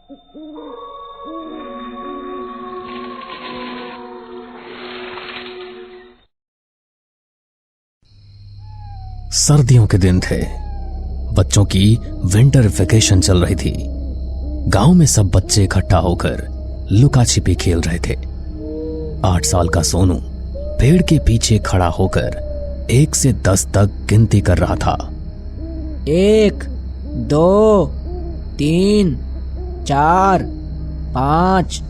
सर्दियों के दिन थे। बच्चों की विंटर वेकेशन चल रही थी। गांव में सब बच्चे इकट्ठा होकर लुका छिपी खेल रहे थे। 8 साल का सोनू पेड़ के पीछे खड़ा होकर 1 से 10 तक गिनती कर रहा था। 1 2 3 4 5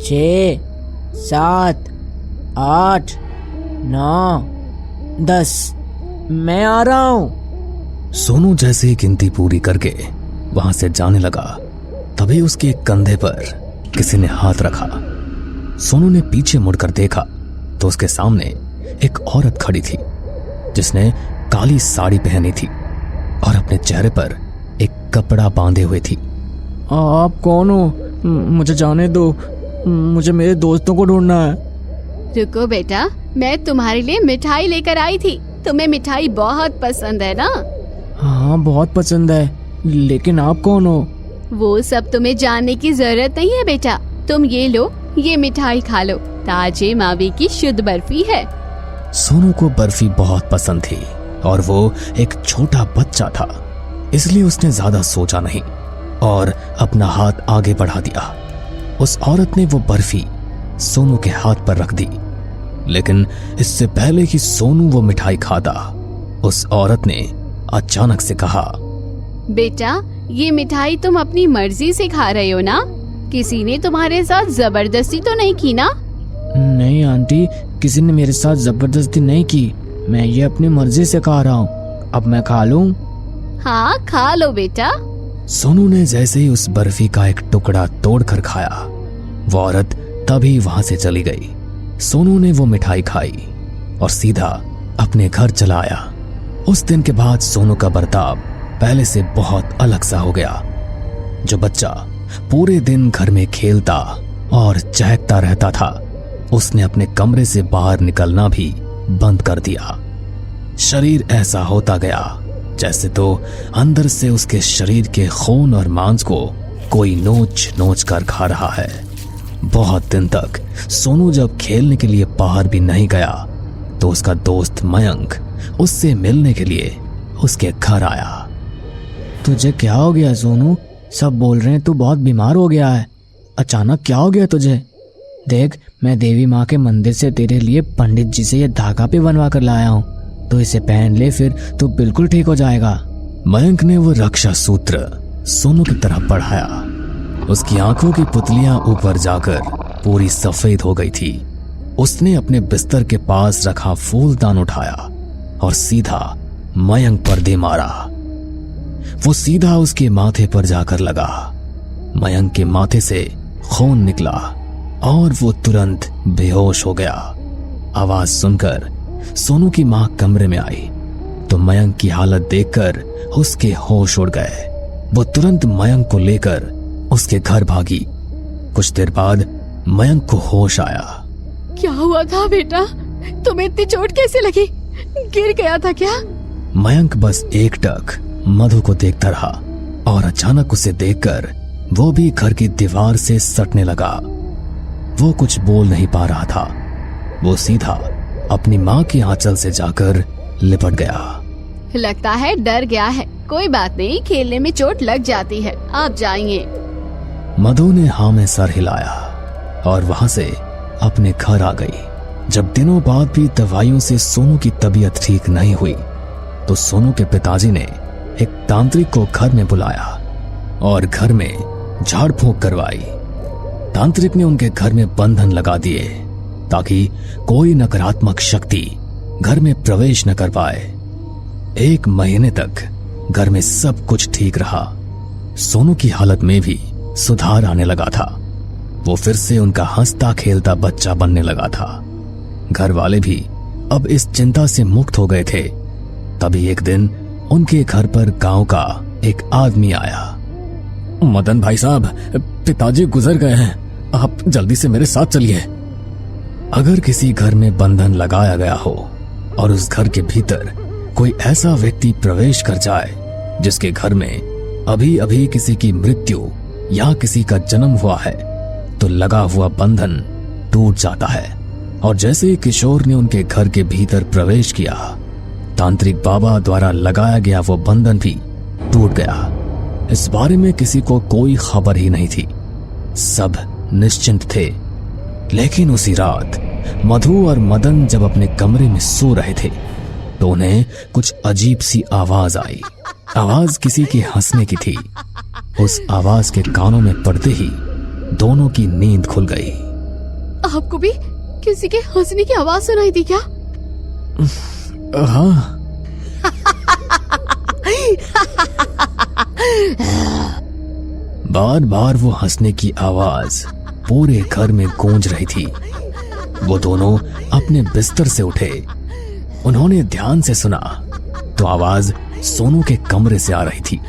6 7 8 9 10 मैं आ रहा हूं। सोनू जैसे ही गिनती पूरी करके वहां से जाने लगा, तभी उसके कंधे पर किसी ने हाथ रखा। सोनू ने पीछे मुड़कर देखा तो उसके सामने एक औरत खड़ी थी जिसने काली साड़ी पहनी थी और अपने चेहरे पर एक कपड़ा बांधे हुए थी। आप कौन हो? मुझे जाने दो, मुझे मेरे दोस्तों को ढूंढना है। रुको बेटा, मैं तुम्हारे लिए मिठाई लेकर आई थी। तुम्हें मिठाई बहुत पसंद है ना? हाँ बहुत पसंद है, लेकिन आप कौन हो? वो सब तुम्हें जानने की जरूरत नहीं है बेटा। तुम ये लो, ये मिठाई खा लो। ताजे मावे की शुद्ध बर्फी है। सोनू को बर्फी बहुत पसंद थी और वो एक छोटा बच्चा था, इसलिए उसने ज्यादा सोचा नहीं और अपना हाथ आगे बढ़ा दिया। उस औरत ने वो बर्फी सोनू के हाथ पर रख दी, लेकिन इससे पहले कि सोनू वो मिठाई खाता, उस औरत ने अचानक से कहा, बेटा ये मिठाई तुम अपनी मर्जी से खा रहे हो ना? किसी ने तुम्हारे साथ जबरदस्ती तो नहीं की ना? नहीं आंटी, किसी ने मेरे साथ जबरदस्ती नहीं की। मैं ये अपनी मर्जी से खा रहा हूँ। अब मैं खा लूं? हाँ खा लो बेटा। सोनू ने जैसे ही उस बर्फी का एक टुकड़ा तोड़कर खाया, वो औरत तभी वहां से चली गई। सोनू ने वो मिठाई खाई और सीधा अपने घर चला आया। उस दिन के बाद सोनू का बर्ताव पहले से बहुत अलग सा हो गया। जो बच्चा पूरे दिन घर में खेलता और चहकता रहता था, उसने अपने कमरे से बाहर निकलना भी बंद कर दिया। शरीर ऐसा होता गया जैसे तो अंदर से उसके शरीर के खून और मांस को कोई नोच नोच कर खा रहा है। बहुत दिन तक सोनू जब खेलने के लिए बाहर भी नहीं गया तो उसका दोस्त मयंक उससे मिलने के लिए उसके घर आया। तुझे क्या हो गया सोनू? सब बोल रहे हैं तू बहुत बीमार हो गया है। अचानक क्या हो गया तुझे? देख, मैं देवी माँ के मंदिर से तेरे लिए पंडित जी से ये धागा भी बनवा कर लाया हूँ। तो इसे पहन ले, फिर तू बिल्कुल ठीक हो जाएगा। मयंक ने वो रक्षा सूत्र सोनू की तरफ बढ़ाया। उसकी आंखों की पुतलियां ऊपर जाकर पूरी सफेद हो गई थी। उसने अपने बिस्तर के पास रखा फूलदान उठाया और सीधा मयंक पर दे मारा। वो सीधा उसके माथे पर जाकर लगा। मयंक के माथे से खून निकला और वो तुरंत बेहोश हो गया। आवाज सुनकर सोनू की मां कमरे में आई तो मयंक की हालत देखकर उसके होश उड़ गए। वो तुरंत मयंक को लेकर उसके घर भागी। कुछ देर बाद मयंक को होश आया। क्या हुआ था बेटा? तुम्हें इतनी चोट कैसे लगी? गिर गया था क्या? मयंक बस एकटक मधु को देखता रहा और अचानक उसे देखकर वो भी घर की दीवार से सटने लगा। वो कुछ बोल नहीं पा रहा था। वो सीधा अपनी माँ के आंचल से जाकर लिपट गया। लगता है डर गया है। कोई बात नहीं, खेलने में चोट लग जाती है। आप जाइए। मधु ने हाँ में सर हिलाया और वहां से अपने घर आ गई। जब दिनों बाद भी दवाइयों से सोनू की तबीयत ठीक नहीं हुई तो सोनू के पिताजी ने एक तांत्रिक को घर में बुलाया और घर में झाड़ फूंक करवाई। तांत्रिक ने उनके घर में बंधन लगा दिए ताकि कोई नकारात्मक शक्ति घर में प्रवेश न कर पाए। 1 महीने तक घर में सब कुछ ठीक रहा। सोनू की हालत में भी सुधार आने लगा था। वो फिर से उनका हंसता खेलता बच्चा बनने लगा था। घर वाले भी अब इस चिंता से मुक्त हो गए थे। तभी एक दिन उनके घर पर गांव का एक आदमी आया। मदन भाई साहब, पिताजी गुजर गए हैं, आप जल्दी से मेरे साथ चलिए। अगर किसी घर में बंधन लगाया गया हो और उस घर के भीतर कोई ऐसा व्यक्ति प्रवेश कर जाए जिसके घर में अभी अभी किसी की मृत्यु या किसी का जन्म हुआ है तो लगा हुआ बंधन टूट जाता है। और जैसे ही किशोर ने उनके घर के भीतर प्रवेश किया, तांत्रिक बाबा द्वारा लगाया गया वो बंधन भी टूट गया। इस बारे में किसी को कोई खबर ही नहीं थी, सब निश्चिंत थे। लेकिन उसी रात मधु और मदन जब अपने कमरे में सो रहे थे तो उन्हें कुछ अजीब सी आवाज आई। आवाज किसी के हंसने की थी। उस आवाज के कानों में पड़ते ही दोनों की नींद खुल गई। आपको भी किसी के हंसने की आवाज सुनाई दी क्या? हाँ। बार बार वो हंसने की आवाज पूरे घर में गूंज रही थी। वो दोनों अपने बिस्तर से उठे। उन्होंने ध्यान से सुना तो आवाज सोनू के कमरे से आ रही थी।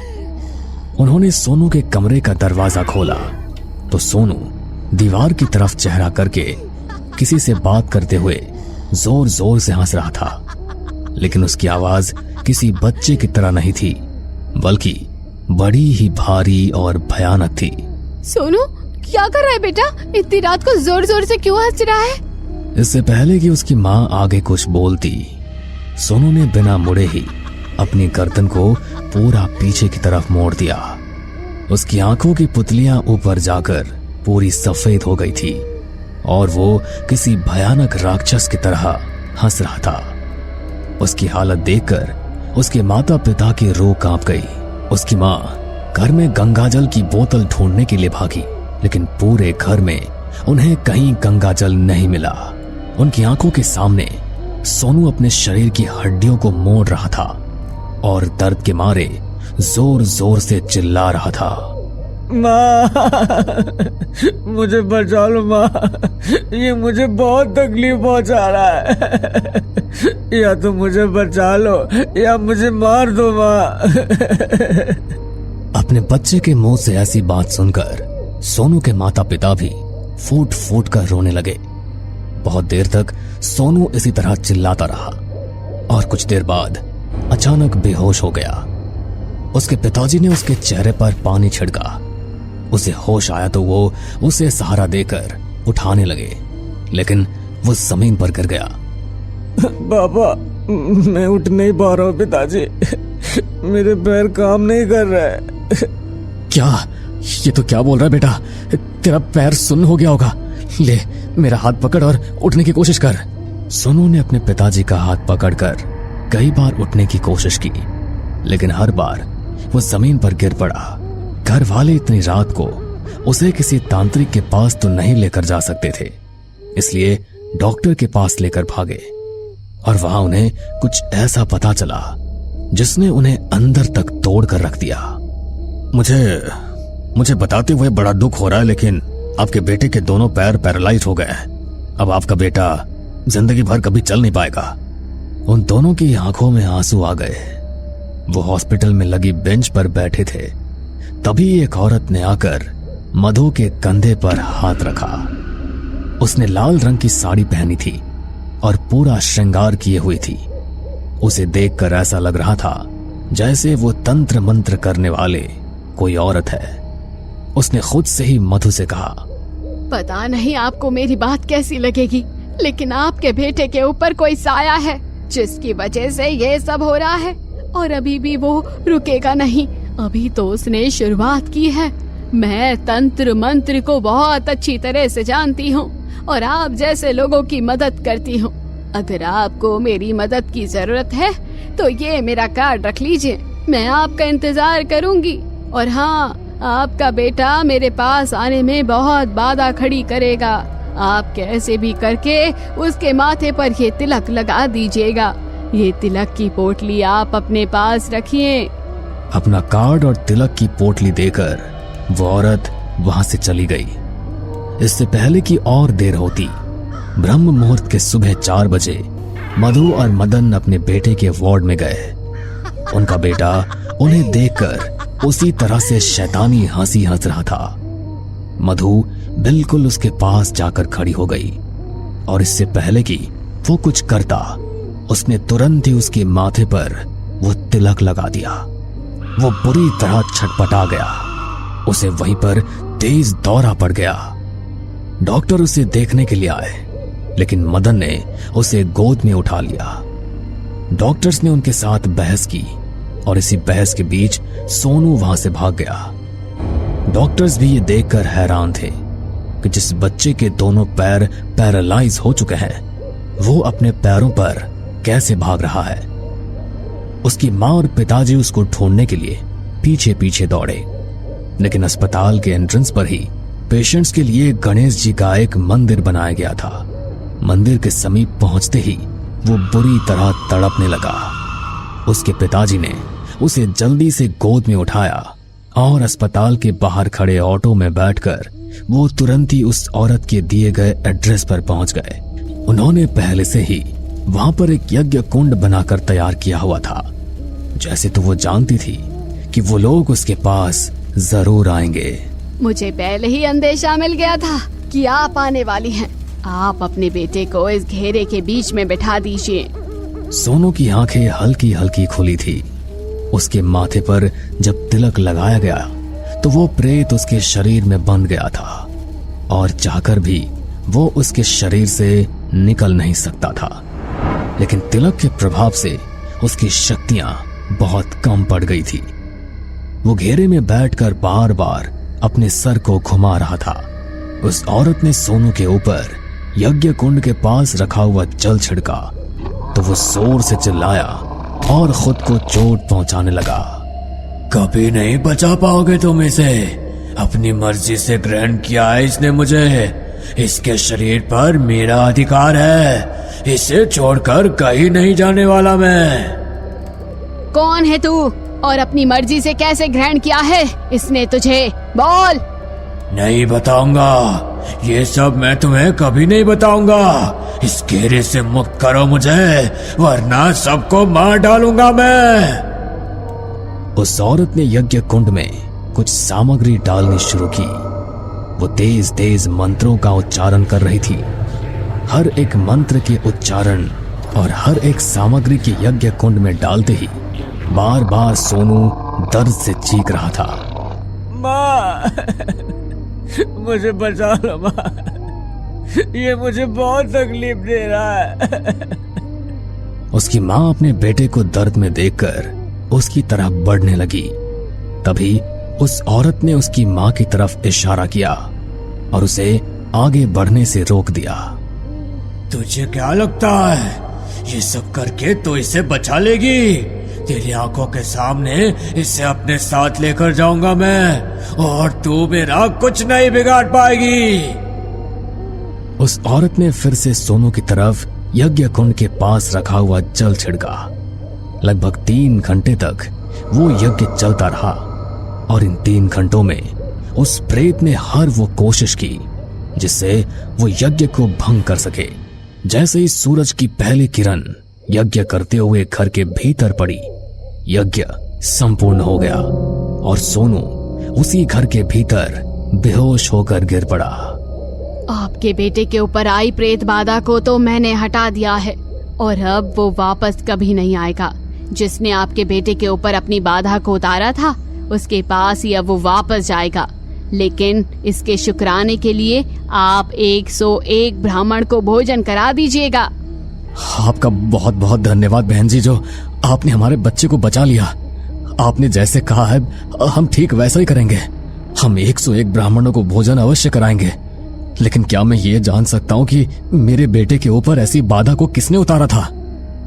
उन्होंने सोनू के कमरे का दरवाजा खोला तो सोनू दीवार की तरफ चेहरा करके किसी से बात करते हुए जोर जोर से हंस रहा था। लेकिन उसकी आवाज किसी बच्चे की तरह नहीं थी, बल्कि बड़ी ही भारी और भयानक थी। सोनू क्या कर रहा है बेटा? इतनी रात को जोर जोर से क्यों हंस रहा है? इससे पहले कि उसकी माँ आगे कुछ बोलती, सोनू ने बिना मुड़े ही अपनी गर्दन को पूरा पीछे की तरफ मोड़ दिया। उसकी आंखों की पुतलियां ऊपर जाकर पूरी सफेद हो गई थी और वो किसी भयानक राक्षस की तरह हंस रहा था। उसकी हालत देखकर उसके माता पिता की रूह कांप गई। उसकी माँ घर में गंगाजल की बोतल ढूंढने के लिए भागी, लेकिन पूरे घर में उन्हें कहीं गंगाजल नहीं मिला। उनकी आंखों के सामने सोनू अपने शरीर की हड्डियों को मोड़ रहा था और दर्द के मारे जोर जोर से चिल्ला रहा था। माँ, मुझे बचा लो माँ, ये मुझे बहुत तकलीफ पहुंचा रहा है। या तो मुझे बचा लो या मुझे मार दो माँ। अपने बच्चे के मुंह से ऐसी बात सुनकर सोनू के माता पिता भी फूट फूट कर रोने लगे। बहुत देर तक सोनू इसी तरह चिल्लाता रहा और कुछ देर बाद अचानक बेहोश हो गया। उसके पिताजी ने उसके चेहरे पर पानी छिड़का। उसे होश आया तो वो उसे सहारा देकर उठाने लगे, लेकिन वो जमीन पर गिर गया। पापा, मैं उठ नहीं पा रहा हूँ पिताजी, मेरे पैर काम नहीं कर रहे। क्या? ये तो क्या बोल रहा है बेटा? तेरा पैर सुन्न हो गया होगा। ले मेरा हाथ पकड़ और उठने की कोशिश कर। सोनू ने अपने पिताजी का हाथ पकड़कर कई बार उठने की कोशिश की, लेकिन हर बार वो जमीन पर गिर पड़ा। घर वाले इतनी रात को उसे किसी तांत्रिक के पास तो नहीं लेकर जा सकते थे, इसलिए डॉक्टर के पास लेकर भागे और वहां उन्हें कुछ ऐसा पता चला जिसने उन्हें अंदर तक तोड़ कर रख दिया। मुझे बताते हुए बड़ा दुख हो रहा है, लेकिन आपके बेटे के दोनों पैर पैरालाइज हो गए हैं। अब आपका बेटा जिंदगी भर कभी चल नहीं पाएगा। उन दोनों की आंखों में आंसू आ गए। वो हॉस्पिटल में लगी बेंच पर बैठे थे, तभी एक औरत ने आकर मधु के कंधे पर हाथ रखा। उसने लाल रंग की साड़ी पहनी थी और पूरा श्रृंगार किए हुई थी। उसे देखकर ऐसा लग रहा था जैसे वो तंत्र मंत्र करने वाले कोई औरत है। उसने खुद से ही मधु से कहा, पता नहीं आपको मेरी बात कैसी लगेगी, लेकिन आपके बेटे के ऊपर कोई साया है जिसकी वजह से ये सब हो रहा है, और अभी भी वो रुकेगा नहीं। अभी तो उसने शुरुआत की है। मैं तंत्र मंत्र को बहुत अच्छी तरह से जानती हूँ और आप जैसे लोगों की मदद करती हूँ। अगर आपको मेरी मदद की जरूरत है तो ये मेरा कार्ड रख लीजिए, मैं आपका इंतजार करूंगी। और हाँ, आपका बेटा मेरे पास आने में बहुत बाधा खड़ी करेगा। आप कैसे भी करके उसके माथे पर ये तिलक लगा दीजिएगा। ये तिलक की पोटली आप अपने पास रखिए। अपना कार्ड और तिलक की पोटली देकर वो औरत वहां से चली गई। इससे पहले कि और देर होती, ब्रह्म मुहूर्त के सुबह 4 बजे मधु और मदन अपने बेटे के वार्ड में गए। उनका बेटा उन्हें देखकर उसी तरह से शैतानी हंसी हंस रहा था। मधु बिल्कुल उसके पास जाकर खड़ी हो गई और इससे पहले कि वो कुछ करता, उसने तुरंत ही उसके माथे पर वो तिलक लगा दिया। वो बुरी तरह छटपटा गया। उसे वहीं पर तेज दौरा पड़ गया। डॉक्टर उसे देखने के लिए आए, लेकिन मदन ने उसे गोद में उठा लिया। डॉक्टर्स ने उनके साथ बहस की और इसी बहस के बीच सोनू वहां से भाग गया। डॉक्टर्स भी ये देखकर हैरान थे कि जिस बच्चे के दोनों पैर पैरालाइज हो चुके हैं, वो अपने पैरों पर कैसे भाग रहा है। उसकी मां और पिताजी उसको ढूंढने के लिए पीछे पीछे दौड़े, लेकिन अस्पताल के एंट्रेंस पर ही पेशेंट्स के लिए गणेश जी का एक मंदिर बनाया गया था। मंदिर के समीप पहुंचते ही वो बुरी तरह तड़पने लगा। उसके पिताजी ने उसे जल्दी से गोद में उठाया और अस्पताल के बाहर खड़े ऑटो में बैठकर वो तुरंत ही उस औरत के दिए गए एड्रेस पर पहुंच गए। उन्होंने पहले से ही वहां पर एक यज्ञ कुंड बनाकर तैयार किया हुआ था। जैसे तो वो जानती थी कि वो लोग उसके पास जरूर आएंगे। मुझे पहले ही अंदेशा मिल गया था कि आप आने वाली हैं। आप अपने बेटे को इस घेरे के बीच में बिठा दीजिए। सोनू की आंखें हल्की हल्की खुली थी। उसके माथे पर जब तिलक लगाया गया तो वो प्रेत उसके शरीर में बंध गया था और चाहकर भी वो उसके शरीर से निकल नहीं सकता था। लेकिन तिलक के प्रभाव से उसकी शक्तियां बहुत कम पड़ गई थी। वो घेरे में बैठकर बार बार अपने सर को घुमा रहा था। उस औरत ने सोनू के ऊपर यज्ञ कुंड के पास रखा हुआ जल छिड़का तो वो जोर से चिल्लाया और खुद को चोट पहुंचाने लगा। कभी नहीं बचा पाओगे तुम इसे। अपनी मर्जी से ग्रहण किया है इसने मुझे। इसके शरीर पर मेरा अधिकार है। इसे छोड़कर कहीं नहीं जाने वाला मैं। कौन है तू और अपनी मर्जी से कैसे ग्रहण किया है इसने तुझे? बोल। नहीं बताऊंगा। ये सब मैं तुम्हें कभी नहीं बताऊंगा। इस घेरे से मुक्त करो मुझे, वरना सबको मार डालूंगा मैं। उस औरत ने यज्ञ कुंड में कुछ सामग्री डालनी शुरू की। वो तेज तेज मंत्रों का उच्चारण कर रही थी। हर एक मंत्र के उच्चारण और हर एक सामग्री के यज्ञ कुंड में डालते ही बार बार सोनू दर्द से चीख रहा था। माँ, मुझे बचा लो माँ, ये मुझे बहुत तकलीफ दे रहा है। उसकी माँ अपने बेटे को दर्द में देखकर उसकी तरफ बढ़ने लगी। तभी उस औरत ने उसकी माँ की तरफ इशारा किया और उसे आगे बढ़ने से रोक दिया। तुझे क्या लगता है ये सब करके तो इसे बचा लेगी? तेरी आंखों के सामने इसे अपने साथ लेकर जाऊंगा मैं और तू मेरा कुछ नहीं बिगाड़ पाएगी। उस औरत ने फिर से सोनू की तरफ यज्ञ कुंड के पास रखा हुआ जल छिड़का। लगभग 3 घंटे तक वो यज्ञ चलता रहा और इन 3 घंटों में उस प्रेत ने हर वो कोशिश की जिससे वो यज्ञ को भंग कर सके। जैसे ही सूरज की पहली किरण यज्ञ करते हुए घर के भीतर पड़ी, यज्ञ संपूर्ण हो गया और सोनू उसी घर के भीतर बेहोश होकर गिर पड़ा। आपके बेटे के ऊपर आई प्रेत बाधा को तो मैंने हटा दिया है और अब वो वापस कभी नहीं आएगा। जिसने आपके बेटे के ऊपर अपनी बाधा को उतारा था उसके पास ही अब वो वापस जाएगा। लेकिन इसके शुक्राने के लिए आप 101 ब्राह्मण को भोजन करा दीजिएगा। आपका बहुत बहुत धन्यवाद बहन जी, जो आपने हमारे बच्चे को बचा लिया। आपने जैसे कहा है हम ठीक वैसा ही करेंगे। हम 101 ब्राह्मणों को भोजन अवश्य कराएंगे। लेकिन क्या मैं ये जान सकता हूँ कि मेरे बेटे के ऊपर ऐसी बाधा को किसने उतारा था?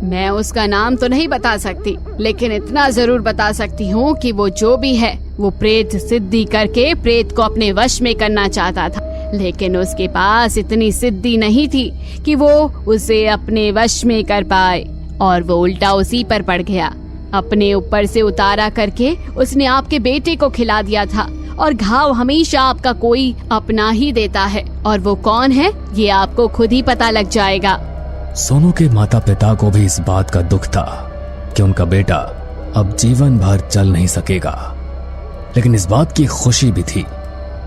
मैं उसका नाम तो नहीं बता सकती, लेकिन इतना जरूर बता सकती हूँ कि वो जो भी है वो प्रेत सिद्धि करके प्रेत को अपने वश में करना चाहता था। लेकिन उसके पास इतनी सिद्धि नहीं थी कि वो उसे अपने वश में कर पाए और वो उल्टा उसी पर पड़ गया। अपने ऊपर से उतारा करके उसने आपके बेटे को खिला दिया था और घाव हमेशा आपका कोई अपना ही देता है और वो कौन है ये आपको खुद ही पता लग जाएगा। सोनू के माता पिता को भी इस बात का दुख था कि उनका बेटा अब जीवन भर चल नहीं सकेगा, लेकिन इस बात की खुशी भी थी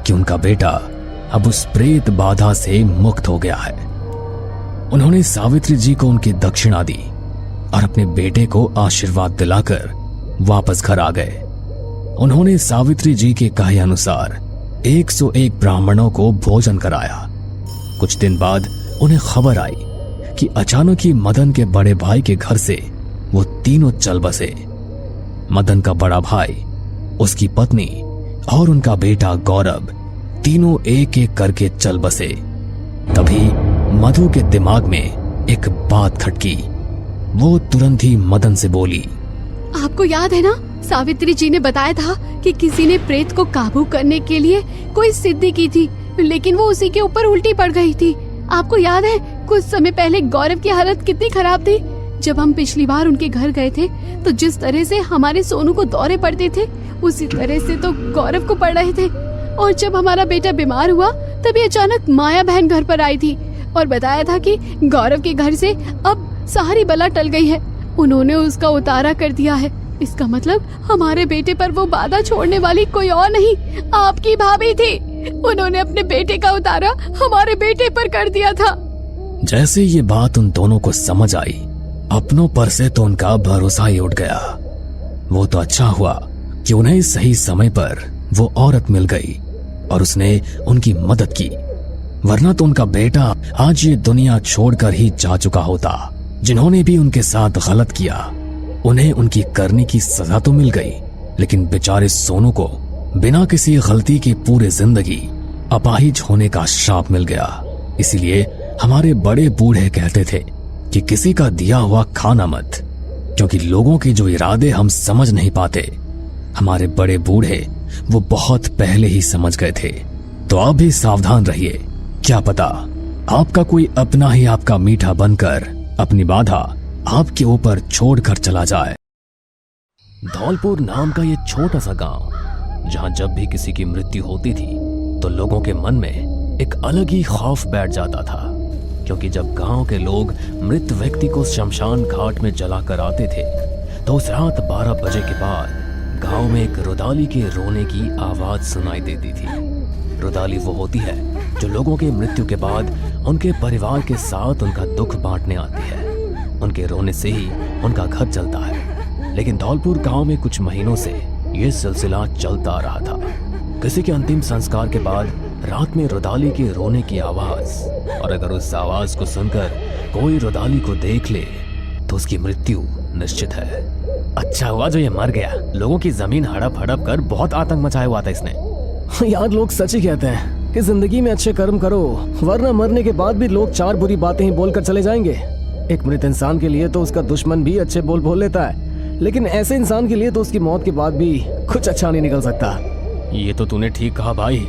कि उनका बेटा अब उस प्रेत बाधा से मुक्त हो गया है। उन्होंने सावित्री जी को उनकी दक्षिणा दी और अपने बेटे को आशीर्वाद दिलाकर वापस घर आ गए उन्होंने सावित्री जी के कहे अनुसार 101 ब्राह्मणों को भोजन कराया। कुछ दिन बाद उन्हें खबर आई कि अचानक ही मदन के बड़े भाई के घर से वो तीनों चल बसे। मदन का बड़ा भाई, उसकी पत्नी और उनका बेटा गौरव तीनों एक एक करके चल बसे। तभी मधु के दिमाग में एक बात खटकी। वो तुरंत ही मदन से बोली, आपको याद है ना, सावित्री जी ने बताया था कि किसी ने प्रेत को काबू करने के लिए कोई सिद्धि की थी, लेकिन वो उसी के ऊपर उल्टी पड़ गई थी। आपको याद है कुछ समय पहले गौरव की हालत कितनी खराब थी? जब हम पिछली बार उनके घर गए थे तो जिस तरह से हमारे सोनू को दौरे पड़ते थे उसी तरह से तो गौरव को पड़ रहे थे। और जब हमारा बेटा बीमार हुआ तभी अचानक माया बहन घर पर आई थी और बताया था कि गौरव के घर से अब सारी बला टल गई है, उन्होंने उसका उतारा कर दिया है। इसका मतलब हमारे बेटे पर वो बाधा छोड़ने वाली कोई और नहीं, आपकी भाभी थी। उन्होंने अपने बेटे का उतारा हमारे बेटे पर कर दिया था। जैसे ये बात उन दोनों को समझ आई, अपनों पर से तो उनका भरोसा ही उठ गया। वो तो अच्छा हुआ कि उन्हें सही समय पर वो औरत मिल गई और उसने उनकी मदद की, वरना तो उनका बेटा आज ये दुनिया छोड़कर ही जा चुका होता। जिन्होंने भी उनके साथ गलत किया उन्हें उनकी करने की सजा तो मिल गई, लेकिन बेचारे सोनू को बिना किसी गलती के पूरे जिंदगी अपाहिज होने का श्राप मिल गया। इसीलिए हमारे बड़े बूढ़े कहते थे कि किसी का दिया हुआ खाना मत, क्योंकि लोगों के जो इरादे हम समझ नहीं पाते, हमारे बड़े बूढ़े वो बहुत पहले ही समझ गए थे। तो आप भी सावधान रहिए, क्या पता आपका कोई अपना ही आपका मीठा बनकर अपनी बाधा आपके ऊपर छोड़कर चला जाए। धौलपुर नाम का ये छोटा सा गांव, जहां जब भी किसी की मृत्यु होती थी तो लोगों के मन में एक अलग ही खौफ बैठ जाता था, क्योंकि जब गांव के लोग मृत व्यक्ति को शमशान घाट में जलाकर आते थे तो उस रात 12 बजे के बाद गांव में एक रुदाली के रोने की आवाज सुनाई देती थी। रुदाली वो होती है जो लोगों की मृत्यु के बाद उनके परिवार के साथ उनका दुख बांटने आती है। उनके रोने से ही उनका घर चलता है। लेकिन धौलपुर गांव में कुछ महीनों से ये सिलसिला चलता आ रहा था। किसी के अंतिम संस्कार के बाद रात में रुदाली के रोने की आवाज, और अगर उस आवाज को सुनकर कोई रुदाली को देख ले तो उसकी मृत्यु निश्चित है। अच्छा हुआ जो ये मर गया, लोगों की जमीन हड़प हड़प कर बहुत आतंक मचाया हुआ था इसने। यार लोग सच ही कहते हैं कि जिंदगी में अच्छे कर्म करो, वरना मरने के बाद भी लोग 4 बुरी बातें ही बोलकर चले जाएंगे। एक मृत इंसान के लिए तो उसका दुश्मन भी अच्छे बोल लेता है, लेकिन ऐसे इंसान के लिए तो उसकी मौत के बाद भी कुछ अच्छा नहीं निकल सकता। ये तो तूने ठीक कहा भाई,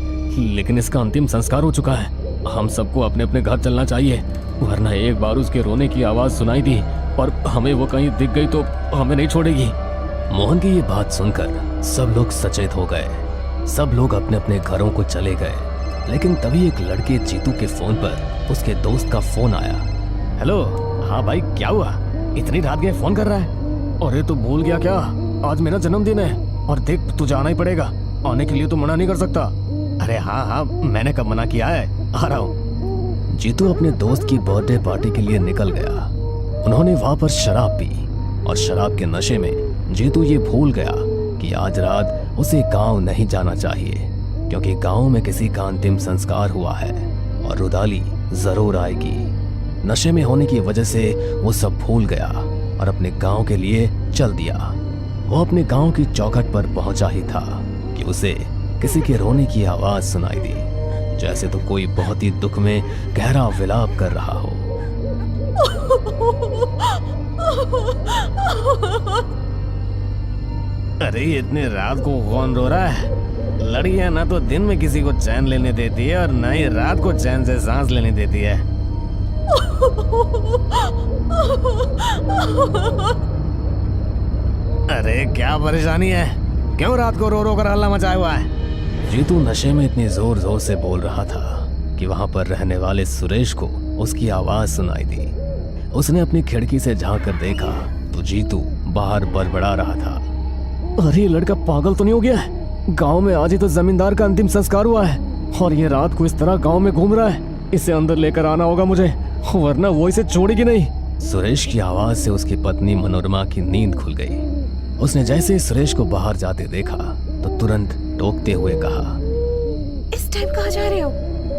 लेकिन इसका अंतिम संस्कार हो चुका है। हम सबको अपने अपने घर चलना चाहिए, वरना एक बार उसके रोने की आवाज सुनाई दी और हमें वो कहीं दिख गई तो हमें नहीं छोड़ेगी। मोहन की ये बात सुनकर सब लोग सचेत हो गए। सब लोग अपने अपने घरों को चले गए। लेकिन तभी एक लड़के जीतू के फोन पर उसके दोस्त का फोन आया। हेलो, हाँ भाई क्या हुआ, इतनी रात गए फोन कर रहा है? अरे तू भूल गया क्या, आज मेरा जन्मदिन है और देख तुझे आना ही पड़ेगा, आने के लिए तो मना नहीं कर सकता। अरे हाँ, मैंने कब मना किया है, आ रहा हूँ। जीतू अपने दोस्त की बर्थडे पार्टी के लिए निकल गया। उन्होंने वहां पर शराब पी और शराब के नशे में जीतू ये भूल गया कि आज रात उसे गांव नहीं जाना चाहिए, क्योंकि गांव में किसी का अंतिम संस्कार हुआ है और रुदाली जरूर आएगी। नशे में होने की वजह से वो सब भूल गया और अपने गांव के लिए चल दिया। वो अपने गांव की चौखट पर पहुंचा ही था कि उसे किसी के रोने की आवाज सुनाई दी, जैसे तो कोई बहुत ही दुख में गहरा विलाप कर रहा हो। अरे इतनी रात को कौन रो रहा है? लड़कियां ना तो दिन में किसी को चैन लेने देती है और ना ही रात को चैन से सांस लेने देती है। अरे क्या परेशानी है, क्यों रात को रो रो कर हल्ला मचाया हुआ है? जीतू नशे में इतनी जोर जोर से बोल रहा था कि वहां पर रहने वाले सुरेश को उसकी आवाज सुनाई दी। उसने अपनी खिड़की से झांक कर देखा तो जीतू बाहर बड़बड़ा रहा था। अरे ये लड़का पागल तो नहीं हो गया है? गांव में आज ही तो जमींदार का अंतिम संस्कार हुआ है और ये रात को इस तरह गांव में घूम रहा है। इसे अंदर लेकर आना होगा मुझे, वरना वो इसे छोड़ेगी नहीं। सुरेश की आवाज से उसकी पत्नी मनोरमा की नींद खुल गई। उसने जैसे सुरेश को बाहर जाते देखा तो तुरंत टोकते हुए कहा, इस टाइम कहाँ जा रहे हो?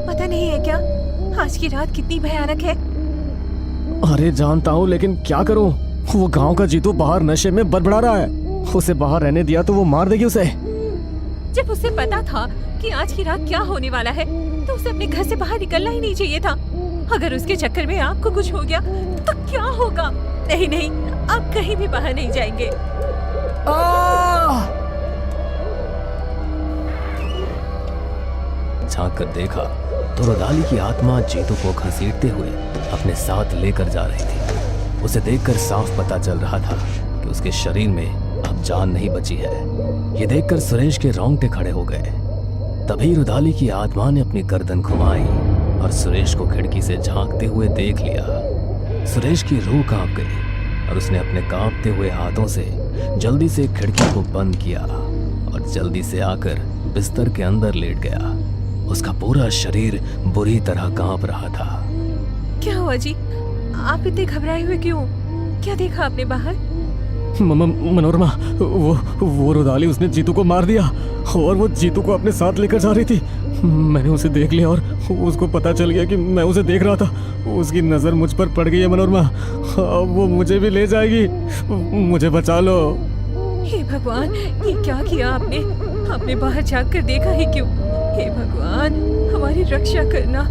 पता नहीं है क्या आज की रात कितनी भयानक है? अरे जानता हूँ, लेकिन क्या करूँ? वो गांव का जीतू बाहर नशे में बड़बड़ा रहा है। उसे बाहर रहने दिया तो वो मार देगी उसे। जब उसे पता था कि आज की रात क्या होने वाला है तो उसे अपने घर से बाहर निकलना ही नहीं चाहिए था। अगर उसके चक्कर में आपको कुछ हो गया तो क्या होगा? नहीं नहीं, आप कहीं भी बाहर नहीं जाएंगे। झांक कर देखा तो रुदाली की आत्मा जीतू को घसीटते हुए अपने साथ लेकर जा रही थी। उसे देखकर साफ पता चल रहा था कि उसके शरीर में अब जान नहीं बची है। ये देखकर सुरेश के रोंगटे खड़े हो गए। तभी रुदाली की आत्मा ने अपनी गर्दन घुमाई और सुरेश को खिड़की से झांकते हुए देख लिया। सुरेश की रूह कांप गई और उसने अपने कांपते हुए हाथों से जल्दी से खिड़की को बंद किया और जल्दी से आकर बिस्तर के अंदर लेट गया। उसका पूरा शरीर बुरी तरह कांप रहा था। क्या हुआ जी? आप इतने घबराए हुए क्यों? क्या देखा आपने बाहर? मनोरमा, वो रुदाली, उसने जीतू को मार दिया और वो जीतू को अपने साथ लेकर जा रही थी। मैंने उसे देख लिया और उसको पता चल गया कि मैं उसे देख रहा था। उसकी नजर मुझ पर पड़ गई है मनोरमा। अब वो मुझे भी ले जाएगी। मुझे बचा लो। हे भगवान, ये क्या किया आपने? आपने बाहर जाकर देखा ही क्यों? हे भगवान, हमारी रक्षा करना।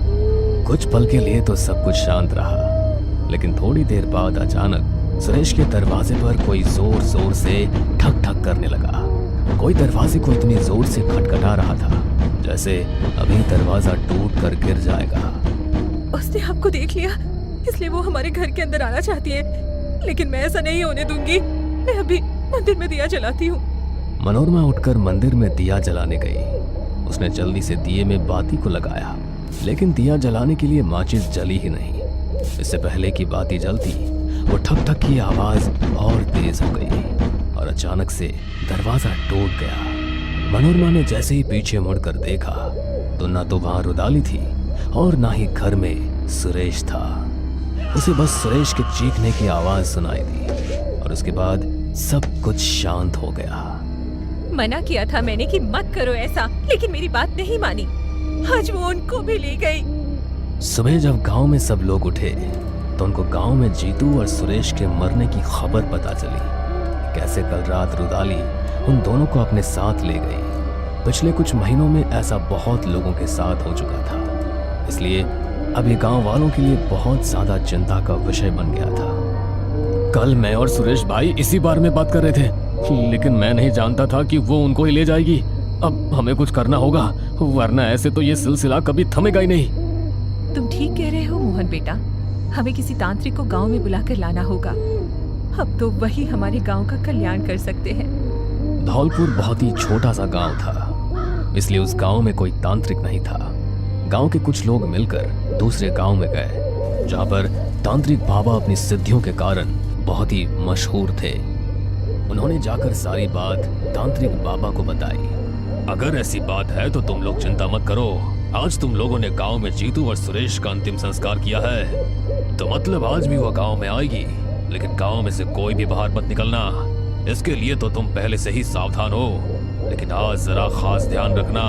कुछ पल के लिए तो सब कुछ शांत रहा, लेकिन थोड़ी देर बाद अचानक सुरेश के दरवाजे पर कोई जोर जोर से ठक ठक करने लगा। कोई दरवाजे को इतनी जोर से खटखटा रहा था जैसे अभी दरवाजा टूट कर गिर जाएगा। उसने आपको देख लिया, इसलिए वो हमारे घर के अंदर आना चाहती है, लेकिन मैं ऐसा नहीं होने दूंगी। मैं अभी मंदिर में दिया जलाती हूँ। मनोरमा उठकर मंदिर में दिया जलाने गई। उसने जल्दी से दिए में बाती को लगाया, लेकिन दिया जलाने के लिए माचिस जली ही नहीं। इससे पहले कि बाती जलती, वो ठक ठक की आवाज और तेज हो गई और अचानक से दरवाजा टूट गया। मनोरमा ने जैसे ही पीछे मुड़कर देखा तो ना तो वहां रुदाली थी और ना ही घर में सुरेश था। उसे बस सुरेश के चीखने की आवाज सुनाई दी और उसके बाद सब कुछ शांत हो गया। मना किया था मैंने कि मत करो ऐसा, लेकिन मेरी बात नहीं मानी। आज वो उनको भी ले गई। सुबह जब गांव में सब लोग उठे तो उनको गांव में जीतू और सुरेश के मरने की खबर पता चली। कैसे कल रात रुदाली उन दोनों को अपने साथ ले गई। पिछले कुछ महीनों में ऐसा बहुत लोगों के साथ हो चुका था, इसलिए अब ये गांव वालों के लिए बहुत ज्यादा चिंता का विषय बन गया था। कल मैं और सुरेश भाई इसी बारे में बात कर रहे थे, लेकिन मैं नहीं जानता था कि वो उनको ही ले जाएगी। अब हमें कुछ करना होगा, वरना ऐसे तो ये सिलसिला कभी थमेगा ही नहीं। तुम ठीक कह रहे हो मोहन बेटा, हमें किसी तांत्रिक को गांव में बुलाकर लाना होगा। अब तो वही हमारे गांव का कल्याण कर सकते हैं। धौलपुर बहुत ही छोटा सा गांव था, इसलिए उस गांव में कोई तांत्रिक नहीं था। गांव के कुछ लोग मिलकर दूसरे गांव में गए, जहां पर तांत्रिक बाबा अपनी सिद्धियों के कारण बहुत ही मशहूर थे। उन्होंने जाकर सारी बात तांत्रिक बाबा को बताई। अगर ऐसी बात है तो तुम लोग चिंता मत करो। आज तुम लोगों ने गांव में जीतू और सुरेश का अंतिम संस्कार किया है, तो मतलब आज भी वह गांव में आएगी, लेकिन गांव में से कोई भी बाहर मत निकलना। इसके लिए तो तुम पहले से ही सावधान हो, लेकिन आज जरा खास ध्यान रखना,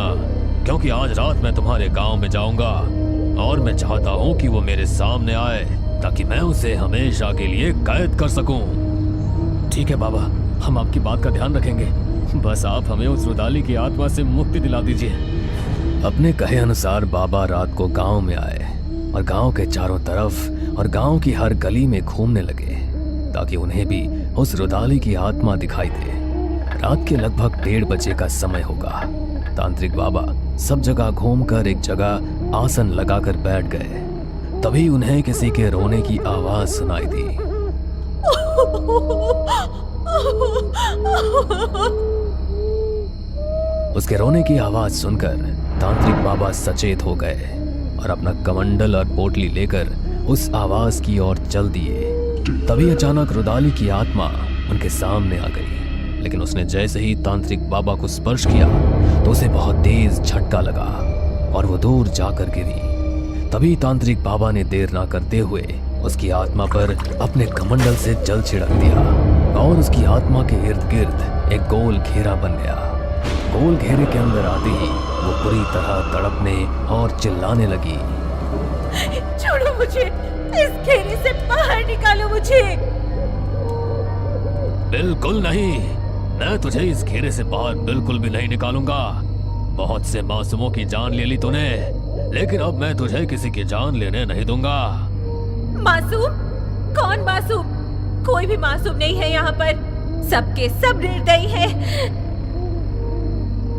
क्योंकि आज रात मैं तुम्हारे गांव में जाऊंगा और मैं चाहता हूं कि वो मेरे सामने आए ताकि मैं उसे हमेशा के लिए कैद कर सकूं। ठीक है बाबा, हम आपकी बात का ध्यान रखेंगे। बस आप हमें उस रुदाली की आत्मा से मुक्ति दिला दीजिए। अपने कहे अनुसार बाबा रात को गांव में आए और गांव के चारों तरफ और गांव की हर गली में घूमने लगे ताकि उन्हें भी उस रुदाली की आत्मा दिखाई दे। रात के लगभग 1:30 बजे का समय होगा। तांत्रिक बाबा सब जगह घूमकर एक जगह आसन लगाकर बैठ गए। तभी उन्हें किसी के रोने की आवाज सुनाई दी। उसके रोने की आवाज सुनकर तांत्रिक बाबा सचेत हो गए और अपना कमंडल और पोटली लेकर उस आवाज की ओर चल दिए। तभी अचानक रुदाली की आत्मा उनके सामने आ गई, लेकिन उसने जैसे ही तांत्रिक बाबा को स्पर्श किया तो उसे बहुत तेज झटका लगा और वो दूर जाकर गिरी। तभी तांत्रिक बाबा ने देर ना करते हुए उसकी आत्मा पर अपने कमंडल से जल छिड़क दिया और उसकी आत्मा के इर्द गिर्द एक गोल घेरा बन गया। गोल घेरे के अंदर आते ही वो बुरी तरह तड़पने और चिल्लाने लगी। छोड़ो मुझे, इस घेरे से बाहर निकालो मुझे। बिल्कुल नहीं, मैं तुझे इस घेरे से बाहर बिल्कुल भी नहीं निकालूंगा। बहुत से मासूमों की जान ले ली तूने, लेकिन अब मैं तुझे किसी की जान लेने नहीं दूंगा। मासूम? कौन मासूम? कोई भी मासूम नहीं है यहाँ पर, सबके सब निर्दयी हैं।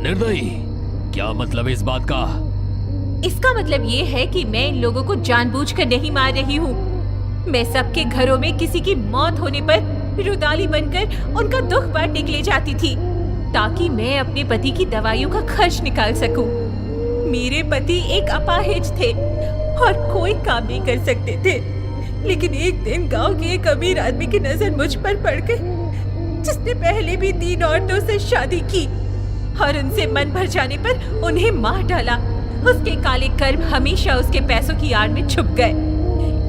निर्दयी? क्या मतलब है इस बात का? इसका मतलब ये है कि मैं इन लोगों को जानबूझकर नहीं मार रही हूँ। मैं सबके घरों में किसी की मौत होने पर रुदाली बनकर उनका दुख बांटने के लिए जाती थी, ताकि मैं अपने पति की दवाइयों का खर्च निकाल सकूं। मेरे पति एक अपाहिज थे और कोई काम नहीं कर सकते थे, लेकिन एक दिन गांव के एक अमीर आदमी की नजर मुझ पर पड़ गई, जिसने पहले भी 3 औरतों से शादी की और उनसे मन भर जाने पर उन्हें मार डाला। उसके काले कर्म हमेशा उसके पैसों की आड़ में छुप गए।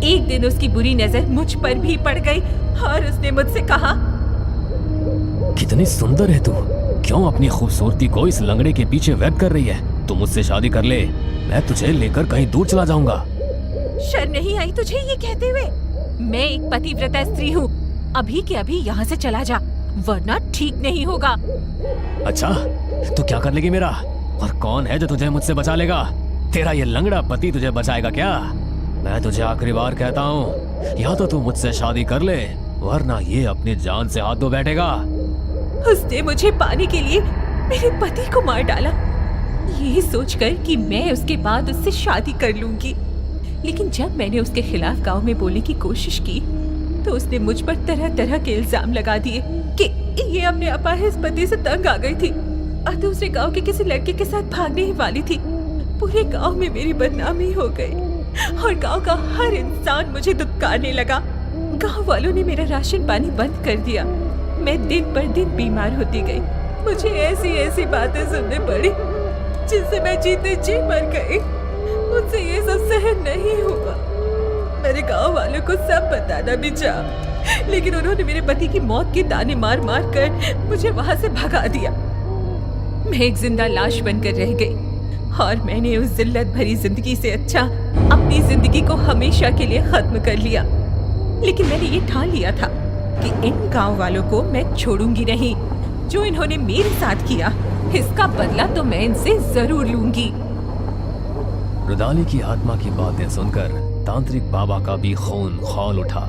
एक दिन उसकी बुरी नजर मुझ पर भी पड़ गई और उसने मुझसे कहा, कितनी सुंदर है तू, क्यों अपनी खूबसूरती को इस लंगड़े के पीछे व्यर्थ कर रही है? तू मुझसे शादी कर ले, मैं तुझे लेकर कहीं दूर चला जाऊंगा। शर्म नहीं आई तुझे ये कहते हुए? मैं एक पतिव्रता स्त्री हूँ, अभी के अभी यहाँ से चला जा, वरना ठीक नहीं होगा। अच्छा, तू क्या कर लेगी मेरा? और कौन है जो तुझे मुझसे बचा लेगा? तेरा ये लंगड़ा पति तुझे बचाएगा क्या? मैं तुझे आखिरी बार कहता हूँ, या तो तू मुझसे शादी कर ले, वरना ये अपनी जान से हाथ धो बैठेगा। उसने मुझे पाने के लिए मेरे पति को मार डाला, ये सोचकर कि मैं उसके बाद उससे शादी कर लूंगी। लेकिन जब मैंने उसके खिलाफ गांव में बोलने की कोशिश की, तो उसने मुझ पर तरह तरह के इल्जाम लगा दिए कि ये अपने अपाहिज पति से तंग आ गई थी और दूसरे गांव के किसी लड़के के साथ भागने ही वाली थी। पूरे गांव में मेरी बदनामी हो गई और गांव का हर इंसान मुझे दुत्कारने लगा। गांव वालों ने मेरा राशन पानी बंद कर दिया। मैं दिन पर दिन बीमार होती गई। मुझे ऐसी ऐसी बातें सुनने पड़ी जिनसे मैं जीते जी मर गई। मुझसे ये सब सहन नहीं हुआ। मेरे गांव वालों को सब बताना भी चाहा, लेकिन उन्होंने मेरे पति की मौत के ताने मार मार कर मुझे वहां से भगा दिया। मैं एक जिंदा लाश बनकर रह गई और मैंने उस जिल्लत भरी जिंदगी से अच्छा अपनी जिंदगी को हमेशा के लिए खत्म कर लिया। लेकिन मैंने ये ठान लिया था कि इन गांव वालों को मैं छोड़ूंगी नहीं। जो इन्होंने मेरे साथ किया, इसका बदला तो मैं इनसे जरूर लूंगी। रुदाली की आत्मा की बातें सुनकर तांत्रिक बाबा का भी खून खौल उठा।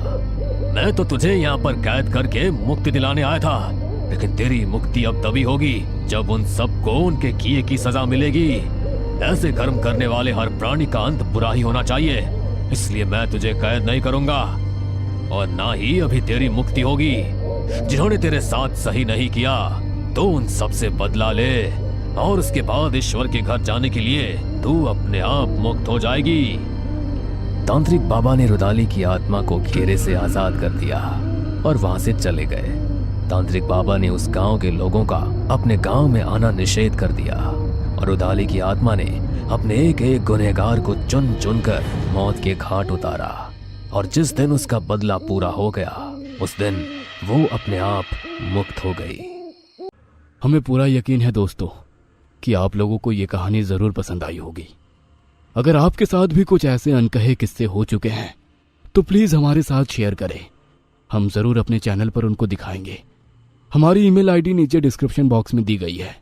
मैं तो तुझे यहाँ पर कैद करके मुक्ति दिलाने आया था, लेकिन तेरी मुक्ति अब तभी होगी जब उन सबको उनके किए की सजा मिलेगी। ऐसे कर्म करने वाले हर प्राणी का अंत बुरा ही होना चाहिए, इसलिए मैं तुझे कैद नहीं करूंगा और ना ही अभी तेरी मुक्ति होगी। जिन्होंने तेरे साथ सही नहीं किया तो उन सब से बदला ले और उसके बाद ईश्वर के घर जाने के लिए तू अपने आप मुक्त हो जाएगी। तांत्रिक बाबा ने रुदाली की आत्मा को घेरे से आजाद कर दिया और वहां से चले गए। तांत्रिक बाबा ने उस गांव के लोगों का अपने गांव में आना निषेध कर दिया और रुदाली की आत्मा ने अपने एक एक गुनहगार को चुन चुन कर मौत के घाट उतारा। और जिस दिन उसका बदला पूरा हो गया, उस दिन वो अपने आप मुक्त हो गई। हमें पूरा यकीन है दोस्तों कि आप लोगों को ये कहानी जरूर पसंद आई होगी। अगर आपके साथ भी कुछ ऐसे अनकहे किस्से हो चुके हैं तो प्लीज हमारे साथ शेयर करें, हम जरूर अपने चैनल पर उनको दिखाएंगे। हमारी ईमेल आईडी नीचे डिस्क्रिप्शन बॉक्स में दी गई है,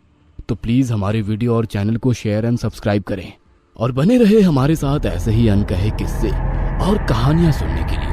तो प्लीज हमारे वीडियो और चैनल को शेयर एंड सब्सक्राइब करें और बने रहे हमारे साथ ऐसे ही अनकहे किस्से और कहानियां सुनने के लिए।